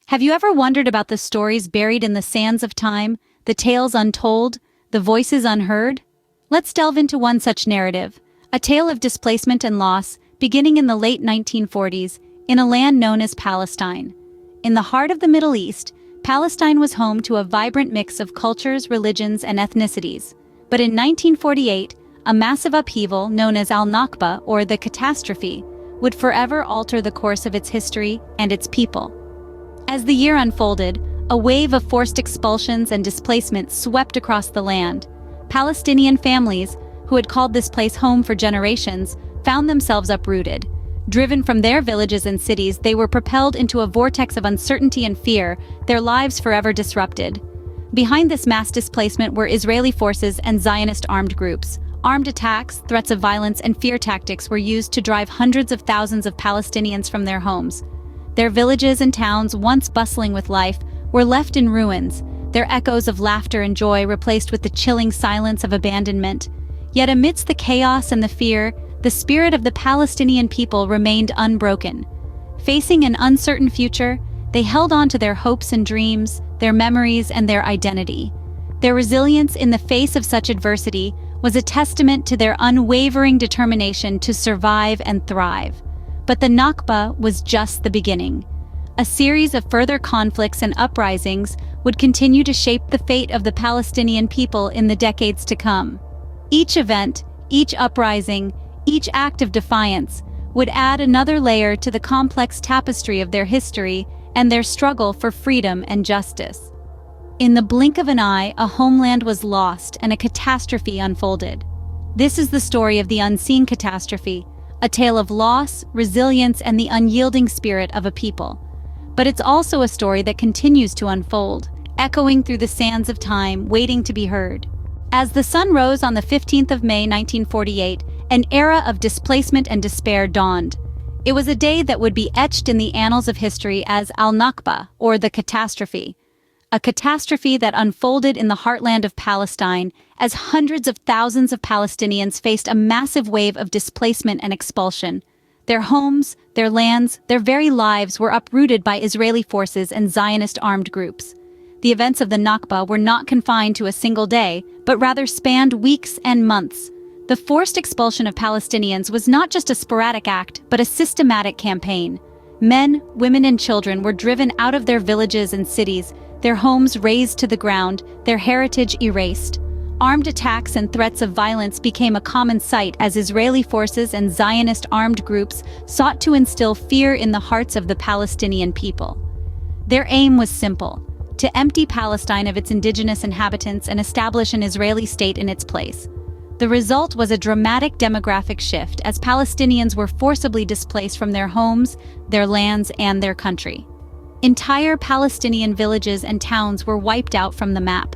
Have you ever wondered about the stories buried in the sands of time, the tales untold, the voices unheard? Let's delve into one such narrative, a tale of displacement and loss, beginning in the late 1940s, in a land known as Palestine. In the heart of the Middle East, Palestine was home to a vibrant mix of cultures, religions, and ethnicities. But in 1948, a massive upheaval known as Al-Nakba, or the catastrophe, would forever alter the course of its history and its people. As the year unfolded, a wave of forced expulsions and displacement swept across the land. Palestinian families, who had called this place home for generations, found themselves uprooted. Driven from their villages and cities, they were propelled into a vortex of uncertainty and fear, their lives forever disrupted. Behind this mass displacement were Israeli forces and Zionist armed groups. Armed attacks, threats of violence, and fear tactics were used to drive hundreds of thousands of Palestinians from their homes. Their villages and towns, once bustling with life, were left in ruins, their echoes of laughter and joy replaced with the chilling silence of abandonment. Yet amidst the chaos and the fear, the spirit of the Palestinian people remained unbroken. Facing an uncertain future, they held on to their hopes and dreams, their memories, and their identity. Their resilience in the face of such adversity was a testament to their unwavering determination to survive and thrive. But the Nakba was just the beginning. A series of further conflicts and uprisings would continue to shape the fate of the Palestinian people in the decades to come. Each event, each uprising, each act of defiance would add another layer to the complex tapestry of their history and their struggle for freedom and justice. In the blink of an eye, a homeland was lost and a catastrophe unfolded. This is the story of the Unseen Catastrophe, a tale of loss, resilience, and the unyielding spirit of a people. But it's also a story that continues to unfold, echoing through the sands of time, waiting to be heard. As the sun rose on the 15th of May 1948, an era of displacement and despair dawned. It was a day that would be etched in the annals of history as Al-Nakba, or the catastrophe. A catastrophe that unfolded in the heartland of Palestine as hundreds of thousands of Palestinians faced a massive wave of displacement and expulsion. Their homes, their lands, their very lives were uprooted by Israeli forces and Zionist armed groups. The events of the Nakba were not confined to a single day, but rather spanned weeks and months. The forced expulsion of Palestinians was not just a sporadic act, but a systematic campaign. Men, women, and children were driven out of their villages and cities, their homes razed to the ground, their heritage erased. Armed attacks and threats of violence became a common sight as Israeli forces and Zionist armed groups sought to instill fear in the hearts of the Palestinian people. Their aim was simple: to empty Palestine of its indigenous inhabitants and establish an Israeli state in its place. The result was a dramatic demographic shift as Palestinians were forcibly displaced from their homes, their lands, and their country. Entire Palestinian villages and towns were wiped out from the map,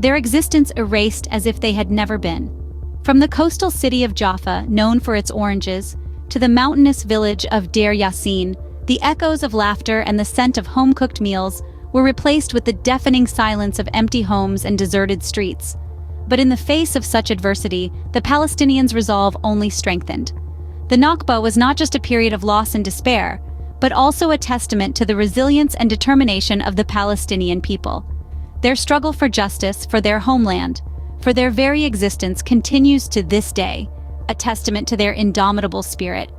their existence erased as if they had never been. From the coastal city of Jaffa, known for its oranges, to the mountainous village of Deir Yassin, the echoes of laughter and the scent of home-cooked meals were replaced with the deafening silence of empty homes and deserted streets. But in the face of such adversity, the Palestinians' resolve only strengthened. The Nakba was not just a period of loss and despair, but also a testament to the resilience and determination of the Palestinian people. Their struggle for justice, for their homeland, for their very existence continues to this day, a testament to their indomitable spirit.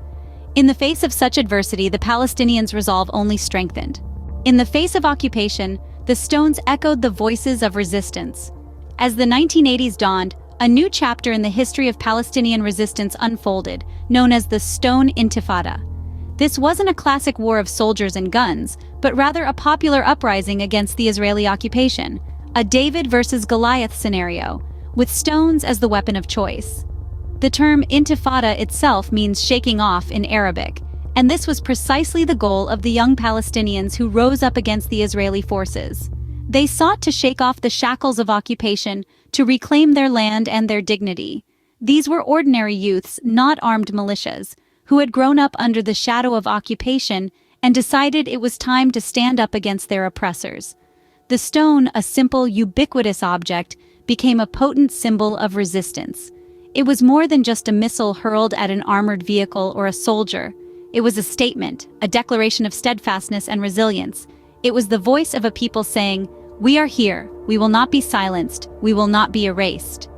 In the face of such adversity, the Palestinians' resolve only strengthened. In the face of occupation, the stones echoed the voices of resistance. As the 1980s dawned, a new chapter in the history of Palestinian resistance unfolded, known as the Stone Intifada. This wasn't a classic war of soldiers and guns, but rather a popular uprising against the Israeli occupation, a David versus Goliath scenario, with stones as the weapon of choice. The term intifada itself means shaking off in Arabic, and this was precisely the goal of the young Palestinians who rose up against the Israeli forces. They sought to shake off the shackles of occupation, to reclaim their land and their dignity. These were ordinary youths, not armed militias, who had grown up under the shadow of occupation and decided it was time to stand up against their oppressors. The stone, a simple, ubiquitous object, became a potent symbol of resistance. It was more than just a missile hurled at an armored vehicle or a soldier. It was a statement, a declaration of steadfastness and resilience. It was the voice of a people saying, "We are here, we will not be silenced, we will not be erased."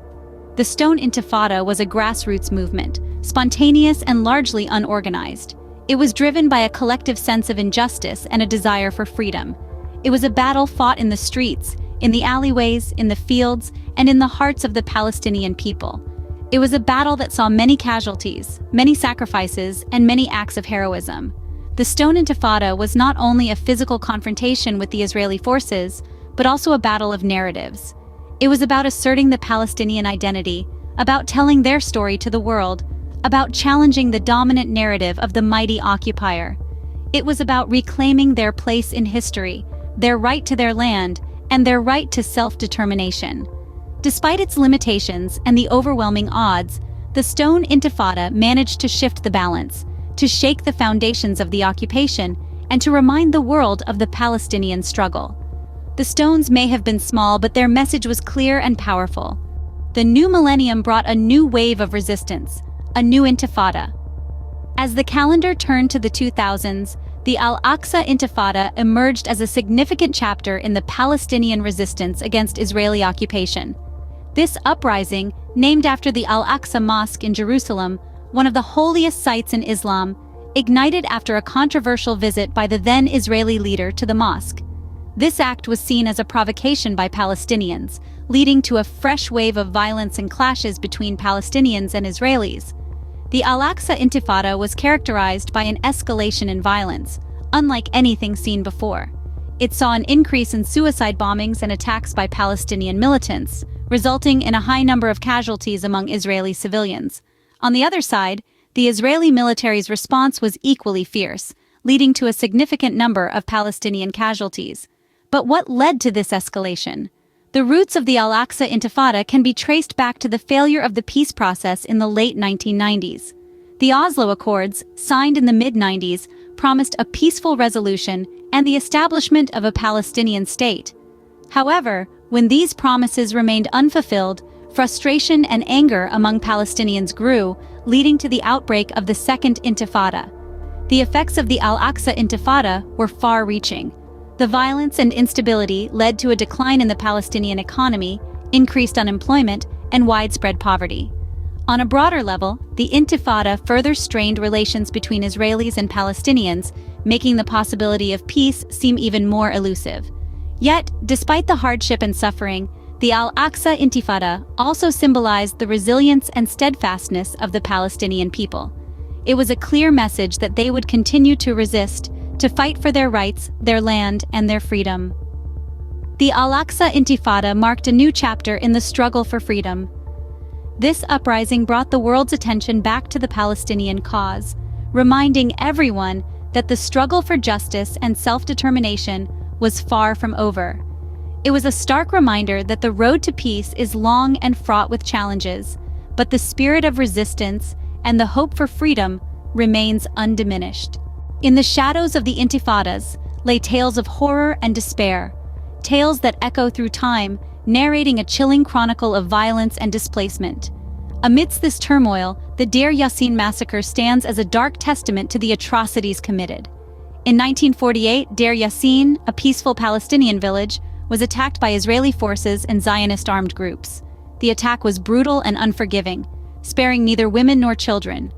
The Stone Intifada was a grassroots movement, spontaneous and largely unorganized. It was driven by a collective sense of injustice and a desire for freedom. It was a battle fought in the streets, in the alleyways, in the fields, and in the hearts of the Palestinian people. It was a battle that saw many casualties, many sacrifices, and many acts of heroism. The Stone Intifada was not only a physical confrontation with the Israeli forces, but also a battle of narratives. It was about asserting the Palestinian identity, about telling their story to the world, about challenging the dominant narrative of the mighty occupier. It was about reclaiming their place in history, their right to their land, and their right to self-determination. Despite its limitations and the overwhelming odds, the Stone Intifada managed to shift the balance, to shake the foundations of the occupation, and to remind the world of the Palestinian struggle. The stones may have been small, but their message was clear and powerful. The new millennium brought a new wave of resistance, a new intifada. As the calendar turned to the 2000s, the Al-Aqsa Intifada emerged as a significant chapter in the Palestinian resistance against Israeli occupation. This uprising, named after the Al-Aqsa Mosque in Jerusalem, one of the holiest sites in Islam, ignited after a controversial visit by the then Israeli leader to the mosque. This act was seen as a provocation by Palestinians, leading to a fresh wave of violence and clashes between Palestinians and Israelis. The Al-Aqsa Intifada was characterized by an escalation in violence, unlike anything seen before. It saw an increase in suicide bombings and attacks by Palestinian militants, resulting in a high number of casualties among Israeli civilians. On the other side, the Israeli military's response was equally fierce, leading to a significant number of Palestinian casualties. But what led to this escalation? The roots of the Al-Aqsa Intifada can be traced back to the failure of the peace process in the late 1990s. The Oslo Accords, signed in the mid-90s, promised a peaceful resolution and the establishment of a Palestinian state. However, when these promises remained unfulfilled, frustration and anger among Palestinians grew, leading to the outbreak of the Second Intifada. The effects of the Al-Aqsa Intifada were far-reaching. The violence and instability led to a decline in the Palestinian economy, increased unemployment, and widespread poverty. On a broader level, the Intifada further strained relations between Israelis and Palestinians, making the possibility of peace seem even more elusive. Yet, despite the hardship and suffering, the Al-Aqsa Intifada also symbolized the resilience and steadfastness of the Palestinian people. It was a clear message that they would continue to resist, to fight for their rights, their land, and their freedom. The Al-Aqsa Intifada marked a new chapter in the struggle for freedom. This uprising brought the world's attention back to the Palestinian cause, reminding everyone that the struggle for justice and self-determination was far from over. It was a stark reminder that the road to peace is long and fraught with challenges, but the spirit of resistance and the hope for freedom remains undiminished. In the shadows of the Intifadas lay tales of horror and despair, tales that echo through time, narrating a chilling chronicle of violence and displacement. Amidst this turmoil, the Deir Yassin massacre stands as a dark testament to the atrocities committed. In 1948, Deir Yassin, a peaceful Palestinian village, was attacked by Israeli forces and Zionist armed groups. The attack was brutal and unforgiving, sparing neither women nor children.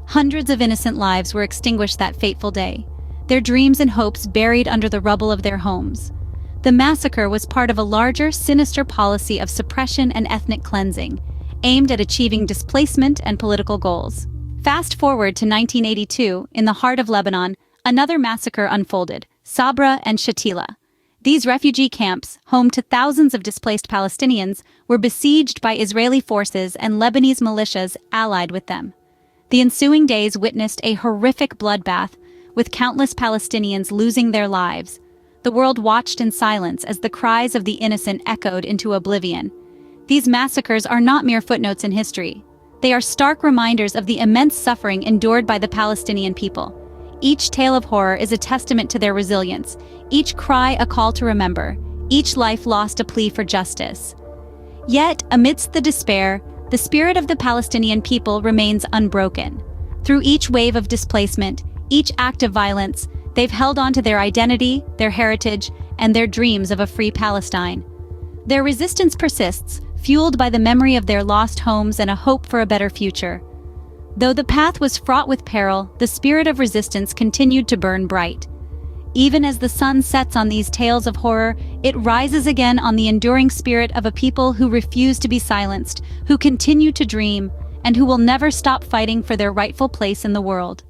Hundreds of innocent lives were extinguished that fateful day, their dreams and hopes buried under the rubble of their homes. The massacre was part of a larger, sinister policy of suppression and ethnic cleansing, aimed at achieving displacement and political goals. Fast forward to 1982, in the heart of Lebanon, another massacre unfolded, Sabra and Shatila. These refugee camps, home to thousands of displaced Palestinians, were besieged by Israeli forces and Lebanese militias allied with them. The ensuing days witnessed a horrific bloodbath, with countless Palestinians losing their lives. The world watched in silence as the cries of the innocent echoed into oblivion. These massacres are not mere footnotes in history. They are stark reminders of the immense suffering endured by the Palestinian people. Each tale of horror is a testament to their resilience, each cry a call to remember, each life lost a plea for justice. Yet, amidst the despair, the spirit of the Palestinian people remains unbroken. Through each wave of displacement, each act of violence, They've held on to their identity, their heritage, and their dreams of a free Palestine. Their resistance persists, fueled by the memory of their lost homes and a hope for a better future. Though the path was fraught with peril, the spirit of resistance continued to burn bright. Even as the sun sets on these tales of horror, it rises again on the enduring spirit of a people who refuse to be silenced, who continue to dream, and who will never stop fighting for their rightful place in the world.